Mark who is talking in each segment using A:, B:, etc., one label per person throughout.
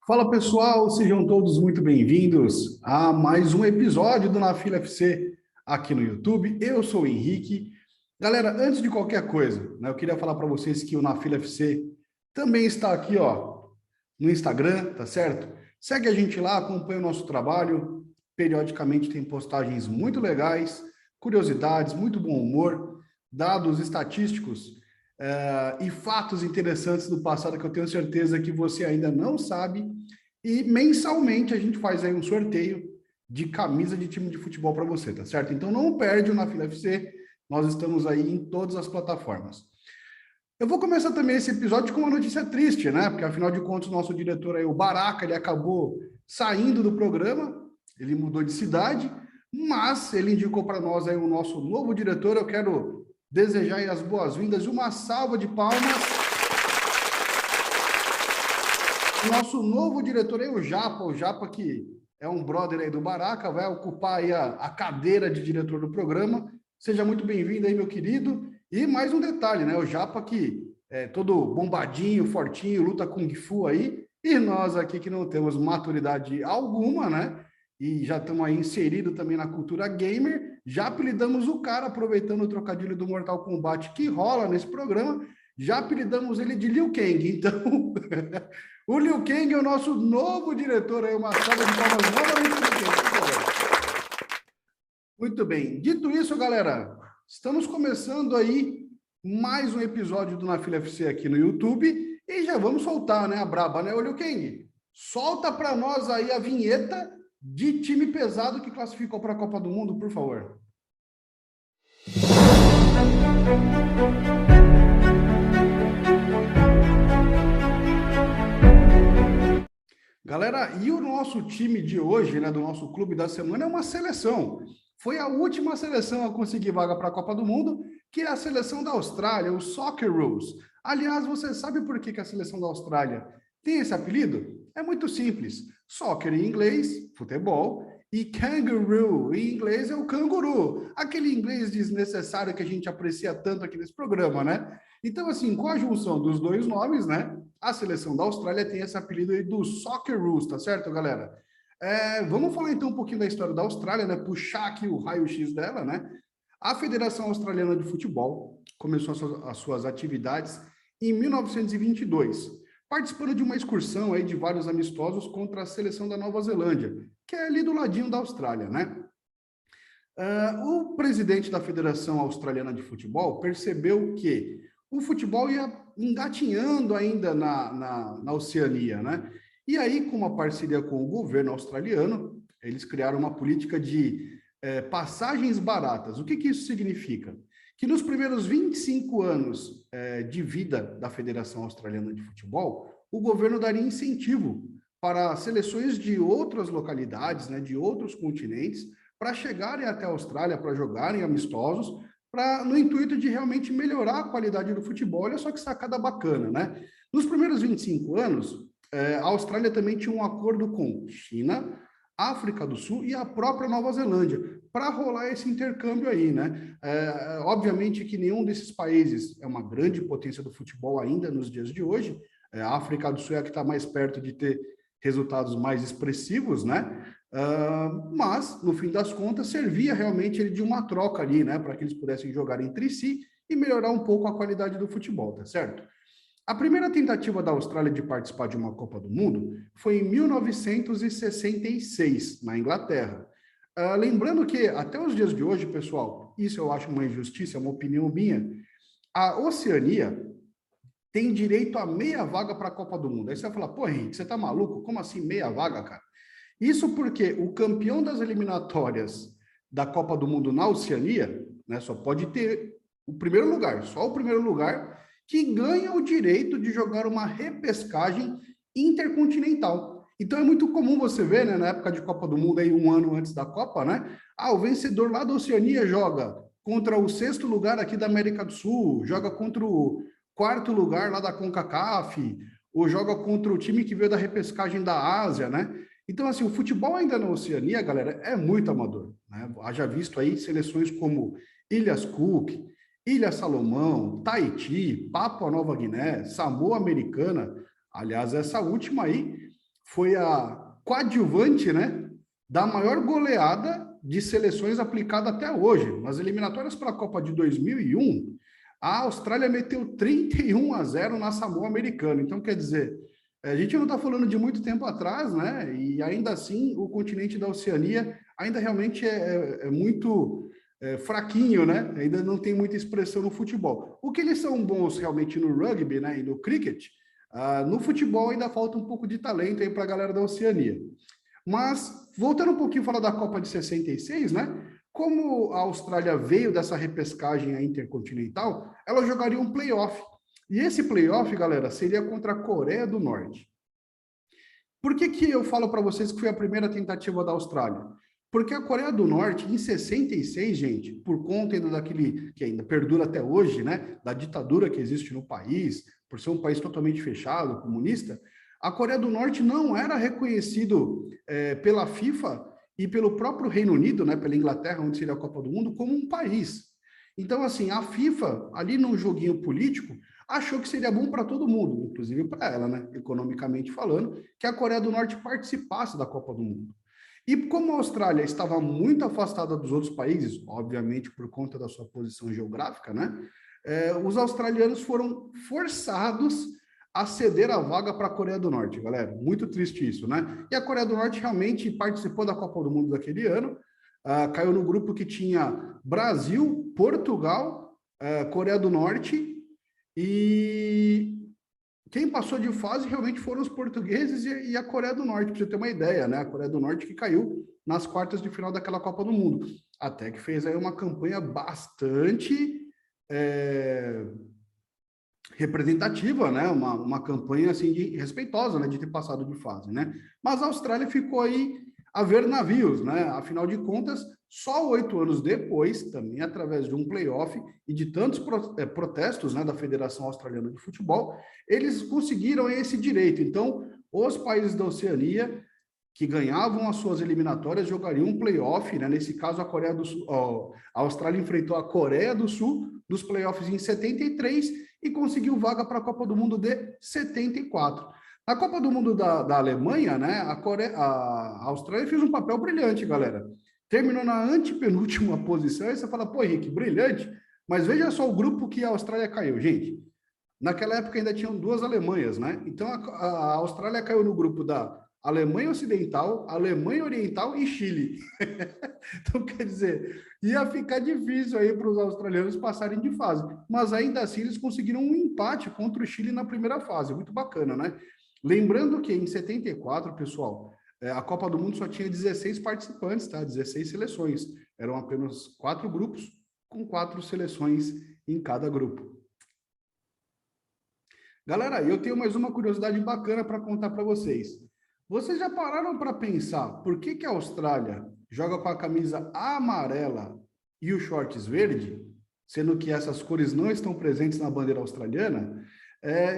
A: Fala pessoal, sejam todos muito bem-vindos a mais um episódio do Na Fila FC aqui no YouTube. Eu sou o Henrique. Galera, antes de qualquer coisa, né, eu queria falar para vocês que o Na Fila FC também está aqui, ó, no Instagram, tá certo? Segue a gente lá, acompanha o nosso trabalho. Periodicamente tem postagens muito legais, curiosidades, muito bom humor, dados estatísticos e fatos interessantes do passado que eu tenho certeza que você ainda não sabe. E mensalmente a gente faz aí um sorteio de camisa de time de futebol para você, tá certo? Então não perde o Na Fila FC, nós estamos aí em todas as plataformas. Eu vou começar também esse episódio com uma notícia triste, né? Porque afinal de contas o nosso diretor aí, o Baraka, ele acabou saindo do programa, ele mudou de cidade, mas ele indicou para nós aí o nosso novo diretor. Eu quero desejar aí as boas-vindas, uma salva de palmas. O nosso novo diretor é o Japa que é um brother aí do Baraka, vai ocupar aí a cadeira de diretor do programa. Seja muito bem-vindo aí, meu querido. E mais um detalhe, né? O Japa que é todo bombadinho, fortinho, luta Kung Fu aí, e nós aqui que não temos maturidade alguma, né? E já estamos aí inseridos também na cultura gamer, já apelidamos o cara, aproveitando o trocadilho do Mortal Kombat que rola nesse programa, já apelidamos ele de Liu Kang. Então, o Liu Kang é o nosso novo diretor aí, uma salva de palmas novamente. Muito bem. Dito isso, galera, estamos começando aí mais um episódio do Na Fila FC aqui no YouTube e já vamos soltar, né, a braba, né, o Liu Kang? Solta para nós aí a vinheta de time pesado que classificou para a Copa do Mundo, por favor. Galera, e o nosso time de hoje, né, do nosso clube da semana, é uma seleção. Foi a última seleção a conseguir vaga para a Copa do Mundo, que é a seleção da Austrália, o Socceroos. Aliás, você sabe por que a seleção da Austrália tem esse apelido? É muito simples. Soccer em inglês, futebol, e kangaroo em inglês é o canguru. Aquele inglês desnecessário que a gente aprecia tanto aqui nesse programa, né? Então, assim, com a junção dos dois nomes, né? A seleção da Austrália tem esse apelido aí do Socceroos, tá certo, galera? Vamos falar então um pouquinho da história da Austrália, né? Puxar aqui o raio-x dela, né? A Federação Australiana de Futebol começou as suas atividades em 1922, participando de uma excursão aí de vários amistosos contra a seleção da Nova Zelândia, que é ali do ladinho da Austrália, né? O presidente da Federação Australiana de Futebol percebeu que o futebol ia engatinhando ainda na Oceania, né? E aí, com uma parceria com o governo australiano, eles criaram uma política de passagens baratas. O que isso significa? Que nos primeiros 25 anos de vida da Federação Australiana de Futebol, o governo daria incentivo para seleções de outras localidades, né, de outros continentes, para chegarem até a Austrália, para jogarem amistosos, no intuito de realmente melhorar a qualidade do futebol. Olha só que sacada bacana, né? Nos primeiros 25 anos, a Austrália também tinha um acordo com China, África do Sul e a própria Nova Zelândia, para rolar esse intercâmbio aí, né? Obviamente que nenhum desses países é uma grande potência do futebol ainda nos dias de hoje. A África do Sul é a que está mais perto de ter resultados mais expressivos, né? Mas, no fim das contas, servia realmente ele de uma troca ali, né? Para que eles pudessem jogar entre si e melhorar um pouco a qualidade do futebol, tá certo? A primeira tentativa da Austrália de participar de uma Copa do Mundo foi em 1966, na Inglaterra. Lembrando que, até os dias de hoje, pessoal, isso eu acho uma injustiça, é uma opinião minha, a Oceania tem direito a meia vaga para a Copa do Mundo. Aí você vai falar, pô, Henrique, você tá maluco? Como assim meia vaga, cara? Isso porque o campeão das eliminatórias da Copa do Mundo na Oceania, né, só pode ter o primeiro lugar, só o primeiro lugar, que ganha o direito de jogar uma repescagem intercontinental. Então é muito comum você ver, né, na época de Copa do Mundo, aí, um ano antes da Copa, né? O vencedor lá da Oceania joga contra o sexto lugar aqui da América do Sul, joga contra o quarto lugar lá da CONCACAF, ou joga contra o time que veio da repescagem da Ásia, né? Então, assim, o futebol ainda na Oceania, galera, é muito amador, né? Haja visto aí seleções como Ilhas Cook, Ilha Salomão, Tahiti, Papua Nova Guiné, Samoa Americana. Aliás, essa última aí foi a coadjuvante, né, da maior goleada de seleções aplicada até hoje. Nas eliminatórias para a Copa de 2001, a Austrália meteu 31-0 na Samoa Americana. Então, quer dizer, a gente não está falando de muito tempo atrás, né? E ainda assim, o continente da Oceania ainda realmente é muito fraquinho, né? Ainda não tem muita expressão no futebol. O que eles são bons realmente no rugby, né? E no cricket, no futebol ainda falta um pouco de talento aí para a galera da Oceania. Mas, voltando um pouquinho a falar da Copa de 66, né? Como a Austrália veio dessa repescagem intercontinental, ela jogaria um playoff. E esse playoff, galera, seria contra a Coreia do Norte. Por que eu falo para vocês que foi a primeira tentativa da Austrália? Porque a Coreia do Norte, em 66, gente, por conta ainda daquele que ainda perdura até hoje, né, da ditadura que existe no país, por ser um país totalmente fechado, comunista, a Coreia do Norte não era reconhecido pela FIFA e pelo próprio Reino Unido, né, pela Inglaterra, onde seria a Copa do Mundo, como um país. Então, assim, a FIFA, ali num joguinho político, achou que seria bom para todo mundo, inclusive para ela, né, economicamente falando, que a Coreia do Norte participasse da Copa do Mundo. E como a Austrália estava muito afastada dos outros países, obviamente por conta da sua posição geográfica, né, os australianos foram forçados a ceder a vaga para a Coreia do Norte, galera. Muito triste isso, né? E a Coreia do Norte realmente participou da Copa do Mundo daquele ano, caiu no grupo que tinha Brasil, Portugal, Coreia do Norte, e quem passou de fase realmente foram os portugueses e a Coreia do Norte, para você ter uma ideia, né? A Coreia do Norte que caiu nas quartas de final daquela Copa do Mundo. Até que fez aí uma campanha bastante representativa, né? Uma campanha assim respeitosa, né? De ter passado de fase, né? Mas a Austrália ficou aí a ver navios, né? Afinal de contas, só 8 anos depois, também através de um playoff e de tantos protestos, né, da Federação Australiana de Futebol, eles conseguiram esse direito. Então, os países da Oceania que ganhavam as suas eliminatórias jogariam um playoff, né? Nesse caso, a Coreia do Sul, a Austrália enfrentou a Coreia do Sul nos playoffs em 73 e conseguiu vaga para a Copa do Mundo de 74. Na Copa do Mundo da Alemanha, né, a Austrália fez um papel brilhante, galera. Terminou na antepenúltima posição, e você fala, pô, Henrique, brilhante, mas veja só o grupo que a Austrália caiu, gente. Naquela época ainda tinham 2 Alemanhas, né? Então a Austrália caiu no grupo da Alemanha Ocidental, Alemanha Oriental e Chile. Então, quer dizer, ia ficar difícil aí para os australianos passarem de fase. Mas ainda assim eles conseguiram um empate contra o Chile na primeira fase. Muito bacana, né? Lembrando que em 74, pessoal, a Copa do Mundo só tinha 16 participantes, tá? 16 seleções. Eram apenas 4 grupos, com 4 seleções em cada grupo. Galera, eu tenho mais uma curiosidade bacana para contar para vocês. Vocês já pararam para pensar por que a Austrália joga com a camisa amarela e os shorts verde, sendo que essas cores não estão presentes na bandeira australiana?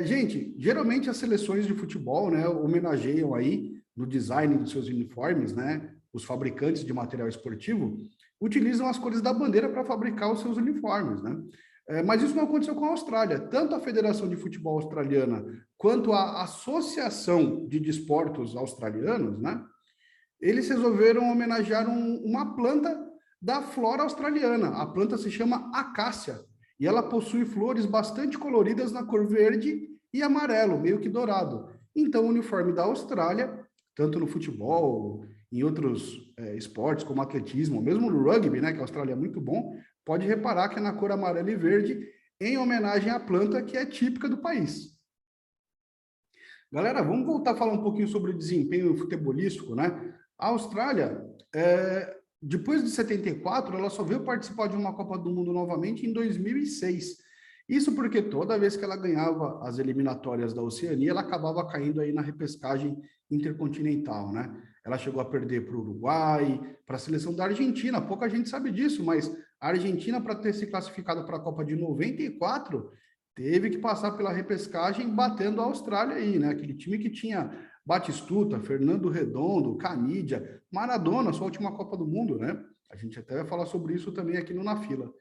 A: Gente, geralmente as seleções de futebol, né, homenageiam aí no design dos seus uniformes, né, os fabricantes de material esportivo utilizam as cores da bandeira para fabricar os seus uniformes, né? Mas isso não aconteceu com a Austrália. Tanto a Federação de Futebol Australiana quanto a Associação de Desportos Australianos, né, eles resolveram homenagear uma planta da flora australiana. A planta se chama acácia e ela possui flores bastante coloridas na cor verde e amarelo, meio que dourado. Então, o uniforme da Austrália, tanto no futebol, em outros esportes como atletismo, mesmo no rugby, né, que a Austrália é muito bom, pode reparar que é na cor amarela e verde, em homenagem à planta que é típica do país. Galera, vamos voltar a falar um pouquinho sobre o desempenho futebolístico, né? A Austrália, depois de 74, ela só veio participar de uma Copa do Mundo novamente em 2006. Isso porque toda vez que ela ganhava as eliminatórias da Oceania, ela acabava caindo aí na repescagem intercontinental, né? Ela chegou a perder para o Uruguai, para a seleção da Argentina. Pouca gente sabe disso, mas a Argentina, para ter se classificado para a Copa de 94, teve que passar pela repescagem batendo a Austrália aí, né? Aquele time que tinha Batistuta, Fernando Redondo, Canidia, Maradona, sua última Copa do Mundo, né? A gente até vai falar sobre isso também aqui no Na Fila.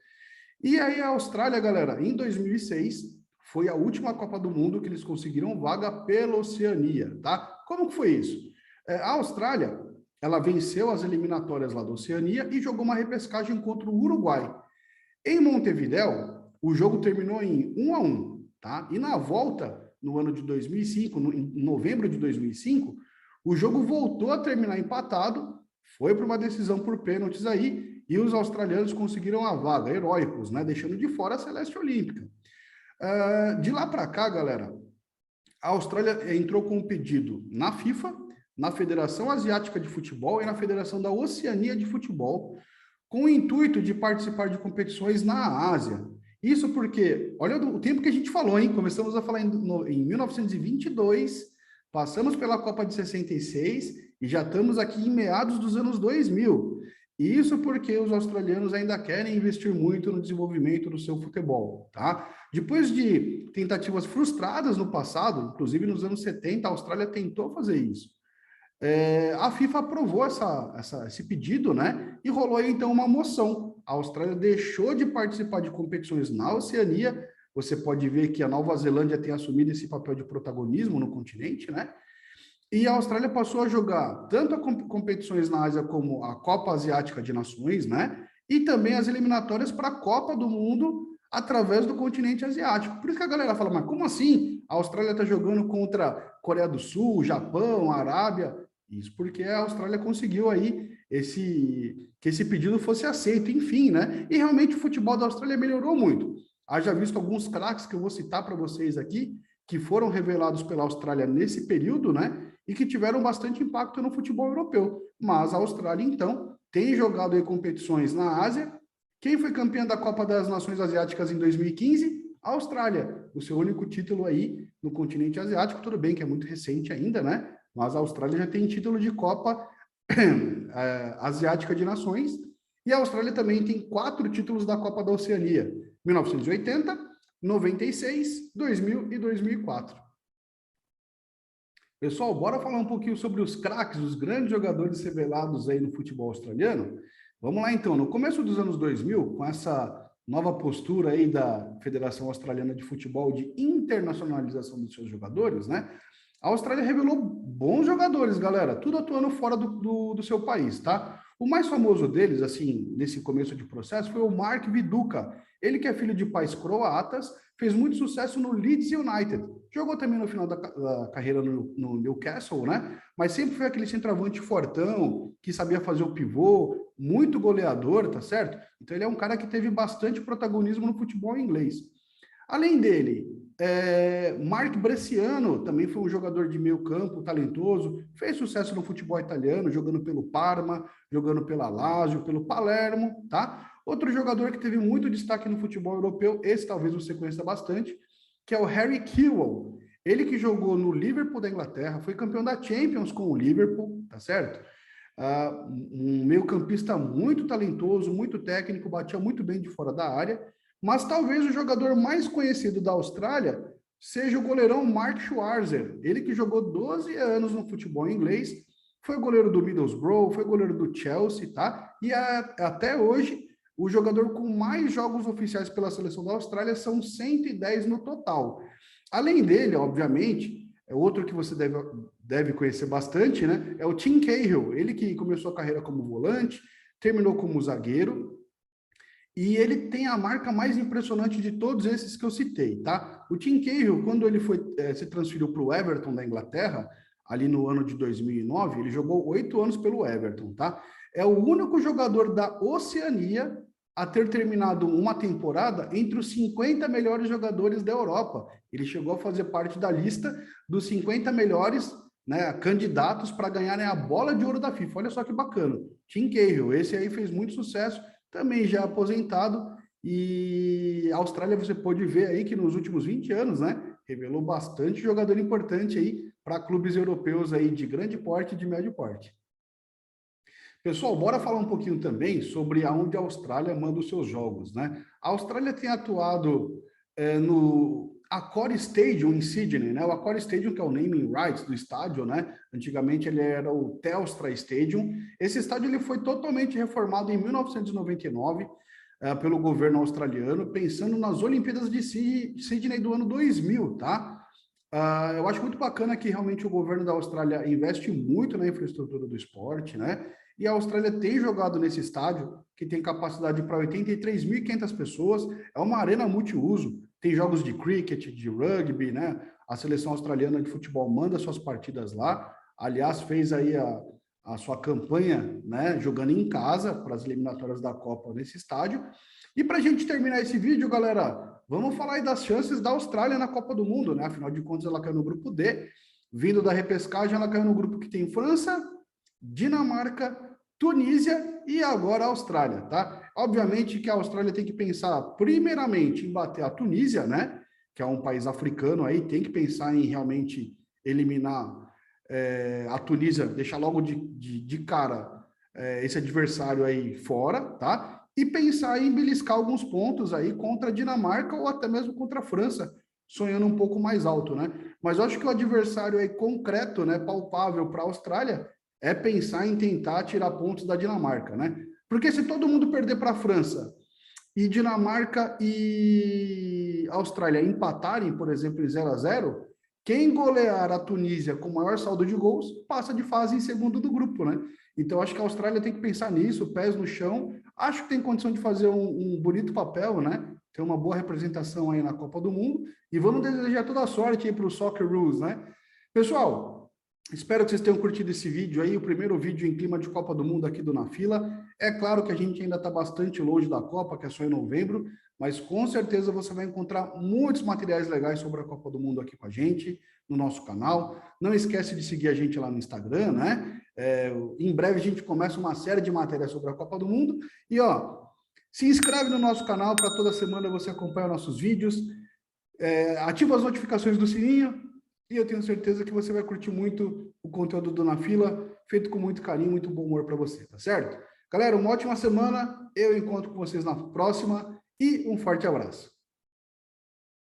A: E aí a Austrália, galera, em 2006, foi a última Copa do Mundo que eles conseguiram vaga pela Oceania, tá? Como que foi isso? A Austrália, ela venceu as eliminatórias lá da Oceania e jogou uma repescagem contra o Uruguai. Em Montevidéu, o jogo terminou em 1-1, tá? E na volta, no ano de 2005, em novembro de 2005, o jogo voltou a terminar empatado, foi para uma decisão por pênaltis aí, e os australianos conseguiram a vaga, heróicos, né? Deixando de fora a Celeste Olímpica. De lá para cá, galera, a Austrália entrou com um pedido na FIFA, na Federação Asiática de Futebol e na Federação da Oceania de Futebol, com o intuito de participar de competições na Ásia. Isso porque, olha o tempo que a gente falou, hein? Começamos a falar em 1922, passamos pela Copa de 66 e já estamos aqui em meados dos anos 2000. Isso porque os australianos ainda querem investir muito no desenvolvimento do seu futebol, tá? Depois de tentativas frustradas no passado, inclusive nos anos 70, a Austrália tentou fazer isso. A FIFA aprovou esse pedido, né? E rolou aí, então, uma moção. A Austrália deixou de participar de competições na Oceania. Você pode ver que a Nova Zelândia tem assumido esse papel de protagonismo no continente, né? E a Austrália passou a jogar tanto as competições na Ásia como a Copa Asiática de Nações, né? E também as eliminatórias para a Copa do Mundo através do continente asiático. Por isso que a galera fala, mas como assim? A Austrália está jogando contra Coreia do Sul, Japão, Arábia. Isso porque a Austrália conseguiu aí que esse pedido fosse aceito, enfim, né? E realmente o futebol da Austrália melhorou muito. Haja visto alguns craques que eu vou citar para vocês aqui, que foram revelados pela Austrália nesse período, né? E que tiveram bastante impacto no futebol europeu. Mas a Austrália, então, tem jogado em competições na Ásia. Quem foi campeã da Copa das Nações Asiáticas em 2015? A Austrália, o seu único título aí no continente asiático. Tudo bem que é muito recente ainda, né? Mas a Austrália já tem título de Copa Asiática de Nações. E a Austrália também tem 4 títulos da Copa da Oceania: 1980, 96, 2000 e 2004. Pessoal, bora falar um pouquinho sobre os craques, os grandes jogadores revelados aí no futebol australiano? Vamos lá, então. No começo dos anos 2000, com essa nova postura aí da Federação Australiana de Futebol de internacionalização dos seus jogadores, né? A Austrália revelou bons jogadores, galera, tudo atuando fora do seu país, tá? O mais famoso deles, assim, nesse começo de processo, foi o Mark Viduka. Ele que é filho de pais croatas, fez muito sucesso no Leeds United. Jogou também no final da carreira no Newcastle, né? Mas sempre foi aquele centroavante fortão, que sabia fazer o pivô, muito goleador, tá certo? Então ele é um cara que teve bastante protagonismo no futebol inglês. Além dele, Mark Bresciano também foi um jogador de meio campo talentoso, fez sucesso no futebol italiano, jogando pelo Parma, jogando pela Lazio, pelo Palermo, tá? Outro jogador que teve muito destaque no futebol europeu, esse talvez você conheça bastante, que é o Harry Kewell. Ele que jogou no Liverpool da Inglaterra, foi campeão da Champions com o Liverpool, tá certo? Um meio-campista muito talentoso, muito técnico, batia muito bem de fora da área, mas talvez o jogador mais conhecido da Austrália seja o goleirão Mark Schwarzer. Ele que jogou 12 anos no futebol inglês, foi goleiro do Middlesbrough, foi goleiro do Chelsea, tá? E até hoje, o jogador com mais jogos oficiais pela seleção da Austrália são 110 no total. Além dele, obviamente, outro que você deve conhecer bastante, né? É o Tim Cahill. Ele que começou a carreira como volante, terminou como zagueiro, e ele tem a marca mais impressionante de todos esses que eu citei, tá? O Tim Cahill, quando ele se transferiu para o Everton da Inglaterra, ali no ano de 2009, ele jogou 8 anos pelo Everton, tá? É o único jogador da Oceania a ter terminado uma temporada entre os 50 melhores jogadores da Europa. Ele chegou a fazer parte da lista dos 50 melhores, né, candidatos para ganharem a bola de ouro da FIFA. Olha só que bacana. Tim Cahill, esse aí fez muito sucesso, também já aposentado, e a Austrália você pode ver aí que nos últimos 20 anos, né, revelou bastante jogador importante aí para clubes europeus aí de grande porte e de médio porte. Pessoal, bora falar um pouquinho também sobre aonde a Austrália manda os seus jogos, né? A Austrália tem atuado no Accor Stadium em Sydney, né? O Accor Stadium, que é o naming rights do estádio, né? Antigamente ele era o Telstra Stadium. Esse estádio ele foi totalmente reformado em 1999. pelo governo australiano, pensando nas Olimpíadas de Sydney do ano 2000, tá? Eu acho muito bacana que realmente o governo da Austrália investe muito na infraestrutura do esporte, né? E a Austrália tem jogado nesse estádio, que tem capacidade para 83.500 pessoas, é uma arena multiuso, tem jogos de cricket, de rugby, né? A seleção australiana de futebol manda suas partidas lá, aliás, fez aí a sua campanha, né? Jogando em casa para as eliminatórias da Copa nesse estádio. E para a gente terminar esse vídeo, galera, vamos falar aí das chances da Austrália na Copa do Mundo, né? Afinal de contas, ela caiu no grupo D. Vindo da repescagem, ela caiu no grupo que tem França, Dinamarca, Tunísia e agora a Austrália, tá? Obviamente que a Austrália tem que pensar, primeiramente, em bater a Tunísia, né? Que é um país africano aí, tem que pensar em realmente eliminar a Tunísia, deixar logo de cara esse adversário aí fora, tá? E pensar em beliscar alguns pontos aí contra a Dinamarca ou até mesmo contra a França, sonhando um pouco mais alto, né? Mas eu acho que o adversário aí concreto, né, palpável para a Austrália, é pensar em tentar tirar pontos da Dinamarca, né? Porque se todo mundo perder para a França e Dinamarca e Austrália empatarem, por exemplo, em 0-0, quem golear a Tunísia com maior saldo de gols passa de fase em segundo do grupo, né? Então, acho que a Austrália tem que pensar nisso, pés no chão. Acho que tem condição de fazer um bonito papel, né? Ter uma boa representação aí na Copa do Mundo. E vamos desejar toda a sorte aí para o Soccer Rules, né? Pessoal, espero que vocês tenham curtido esse vídeo aí, o primeiro vídeo em clima de Copa do Mundo aqui do Na Fila. É claro que a gente ainda está bastante longe da Copa, que é só em novembro, mas com certeza você vai encontrar muitos materiais legais sobre a Copa do Mundo aqui com a gente, no nosso canal. Não esquece de seguir a gente lá no Instagram, né? Em breve a gente começa uma série de matérias sobre a Copa do Mundo. E, ó, se inscreve no nosso canal para toda semana você acompanhar nossos vídeos. Ativa as notificações do sininho e eu tenho certeza que você vai curtir muito o conteúdo do Na Fila, feito com muito carinho, muito bom humor para você, tá certo? Galera, uma ótima semana. Eu encontro com vocês na próxima e um forte abraço.